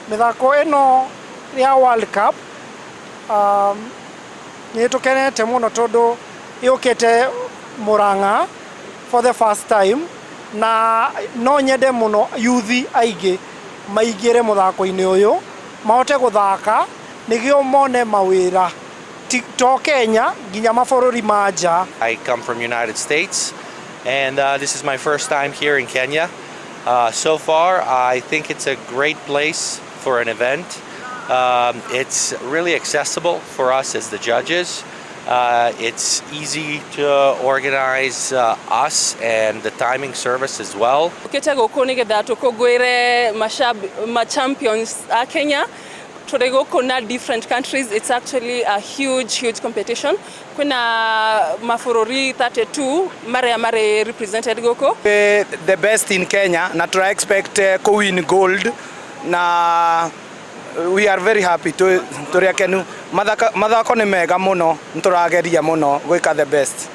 Mithako ino ya World Cup ni tukenete muno tondu yukite Murang'a for the first time na no nyende muno youthi aingi maingire muthako-ini uyu mahote guthaka nigio mone mawira to Kenya nginya mabururi manja. I come from United States and this is my first time here in Kenya. So far I think it's a great place for an event. It's really accessible for us as the judges. It's easy to organize us and the timing service as well. Ukete guku nigetha tukungwire ma champions a Kenya turi guku na different countries. It's actually a huge competition. Kuna mabururi 32 mare represented guku. The best in Kenya na try expect to win gold na we are very happy to rekenu mathako ni mega muno nturageria muno gwika the best.